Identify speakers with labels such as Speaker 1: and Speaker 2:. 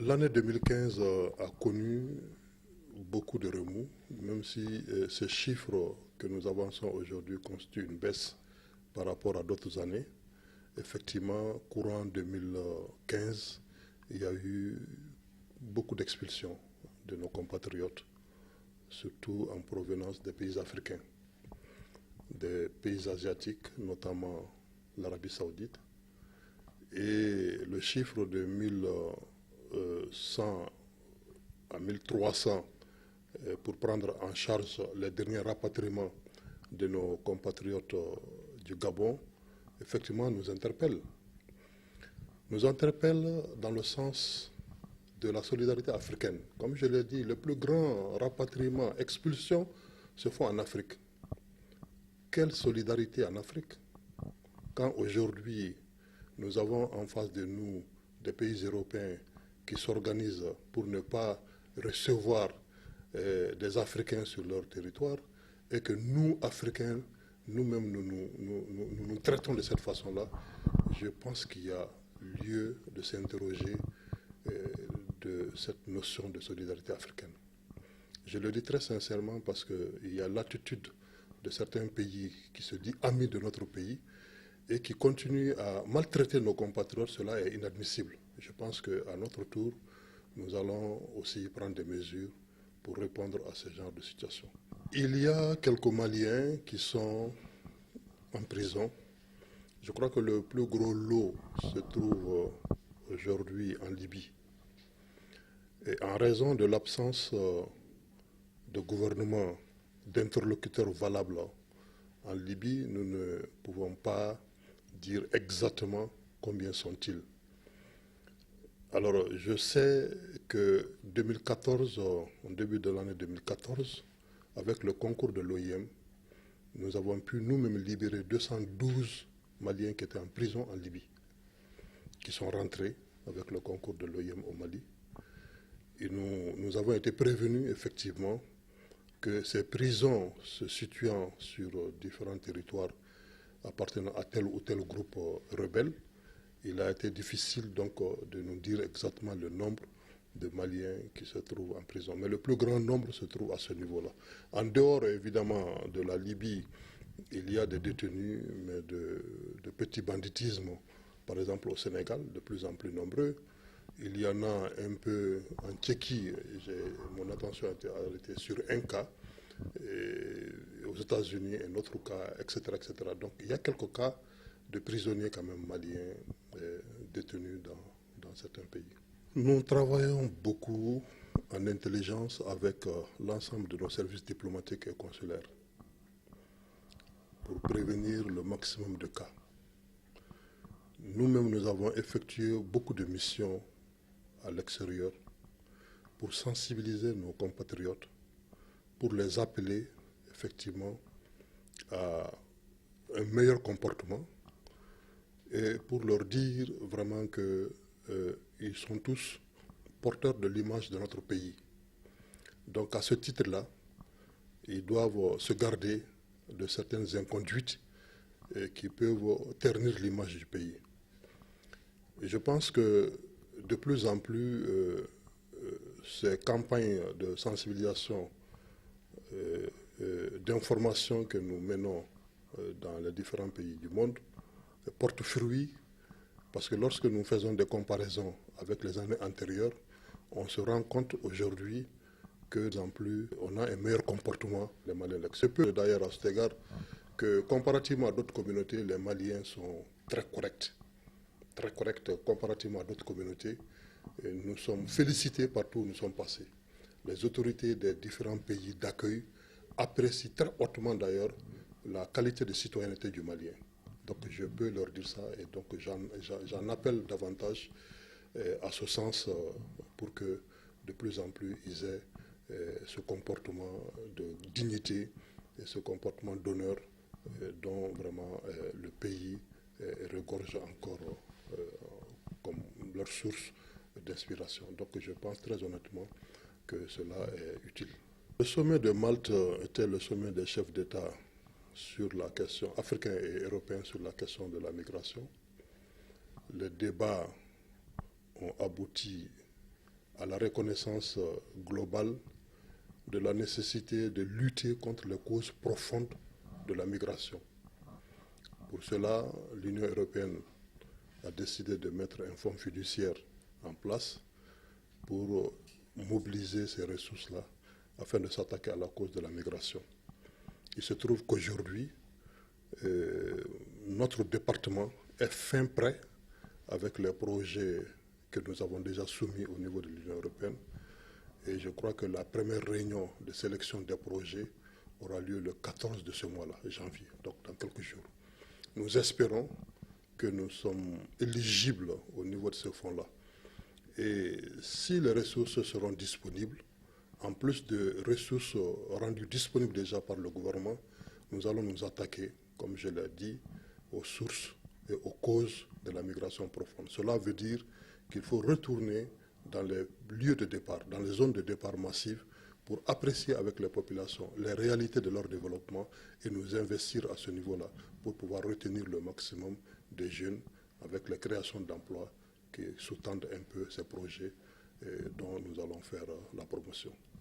Speaker 1: L'année 2015 a connu beaucoup de remous, même si ces chiffres que nous avançons aujourd'hui constituent une baisse par rapport à d'autres années. Effectivement, courant 2015, il y a eu beaucoup d'expulsions de nos compatriotes, surtout en provenance des pays africains, des pays asiatiques, notamment l'Arabie Saoudite. Et le chiffre de 1100 à 1300 pour prendre en charge les derniers rapatriements de nos compatriotes du Gabon, effectivement, nous interpelle. Nous interpelle dans le sens de la solidarité africaine. Comme je l'ai dit, le plus grand rapatriement, expulsion, se font en Afrique. Quelle solidarité en Afrique quand aujourd'hui nous avons en face de nous des pays européens qui s'organisent pour ne pas recevoir des Africains sur leur territoire et que nous, Africains, nous-mêmes, nous traitons de cette façon-là. Je pense qu'il y a lieu de s'interroger de cette notion de solidarité africaine. Je le dis très sincèrement parce qu'il y a l'attitude de certains pays qui se disent amis de notre pays et qui continuent à maltraiter nos compatriotes. Cela est inadmissible. Je pense qu'à notre tour, nous allons aussi prendre des mesures pour répondre à ce genre de situation. Il y a quelques Maliens qui sont en prison. Je crois que le plus gros lot se trouve aujourd'hui en Libye. Et en raison de l'absence de gouvernement, d'interlocuteurs valables en Libye, nous ne pouvons pas dire exactement combien sont-ils. Alors, je sais que 2014, en début de l'année 2014, avec le concours de l'OIM, nous avons pu nous-mêmes libérer 212 Maliens qui étaient en prison en Libye, qui sont rentrés avec le concours de l'OIM au Mali. Et nous avons été prévenus, effectivement, que ces prisons se situant sur différents territoires appartenant à tel ou tel groupe rebelle, il a été difficile donc de nous dire exactement le nombre de Maliens qui se trouvent en prison. Mais le plus grand nombre se trouve à ce niveau-là. En dehors, évidemment, de la Libye, il y a des détenus, mais de petit banditisme, par exemple au Sénégal, de plus en plus nombreux. Il y en a un peu en Tchéquie, mon attention a été arrêtée sur un cas, et aux États-Unis, un autre cas, etc., etc. Donc il y a quelques cas de prisonniers quand même maliens détenus dans certains pays. Nous travaillons beaucoup en intelligence avec l'ensemble de nos services diplomatiques et consulaires pour prévenir le maximum de cas. Nous-mêmes, nous avons effectué beaucoup de missions à l'extérieur pour sensibiliser nos compatriotes, pour les appeler effectivement à un meilleur comportement et pour leur dire vraiment qu'ils sont tous porteurs de l'image de notre pays. Donc à ce titre-là, ils doivent se garder de certaines inconduites qui peuvent ternir l'image du pays. Et je pense que de plus en plus, ces campagnes de sensibilisation, d'information que nous menons dans les différents pays du monde portent fruit, parce que lorsque nous faisons des comparaisons avec les années antérieures, on se rend compte aujourd'hui que en plus on a un meilleur comportement, les Maliens. C'est peu d'ailleurs à cet égard que comparativement à d'autres communautés, les Maliens sont très corrects comparativement à d'autres communautés. Et nous sommes félicités partout où nous sommes passés. Les autorités des différents pays d'accueil apprécient très hautement d'ailleurs la qualité de citoyenneté du Malien. Donc je peux leur dire ça et donc j'en appelle davantage à ce sens pour que de plus en plus ils aient ce comportement de dignité et ce comportement d'honneur dont vraiment le pays regorge encore comme leur source d'inspiration. Donc je pense très honnêtement que cela est utile. Le sommet de Malte était le sommet des chefs d'État sur la question africaine et européenne sur la question de la migration. Les débats ont abouti à la reconnaissance globale de la nécessité de lutter contre les causes profondes de la migration. Pour cela, l'Union européenne a décidé de mettre un fonds fiduciaire en place pour mobiliser ces ressources-là afin de s'attaquer à la cause de la migration. Il se trouve qu'aujourd'hui, notre département est fin prêt avec les projets que nous avons déjà soumis au niveau de l'Union européenne. Et je crois que la première réunion de sélection des projets aura lieu le 14 de ce mois-là, janvier, donc dans quelques jours. Nous espérons que nous sommes éligibles au niveau de ce fonds-là. Et si les ressources seront disponibles, en plus de ressources rendues disponibles déjà par le gouvernement, nous allons nous attaquer, comme je l'ai dit, aux sources et aux causes de la migration profonde. Cela veut dire qu'il faut retourner dans les lieux de départ, dans les zones de départ massives, pour apprécier avec les populations les réalités de leur développement et nous investir à ce niveau-là pour pouvoir retenir le maximum des jeunes avec la création d'emplois qui sous-tendent un peu ces projets dont nous allons faire la promotion.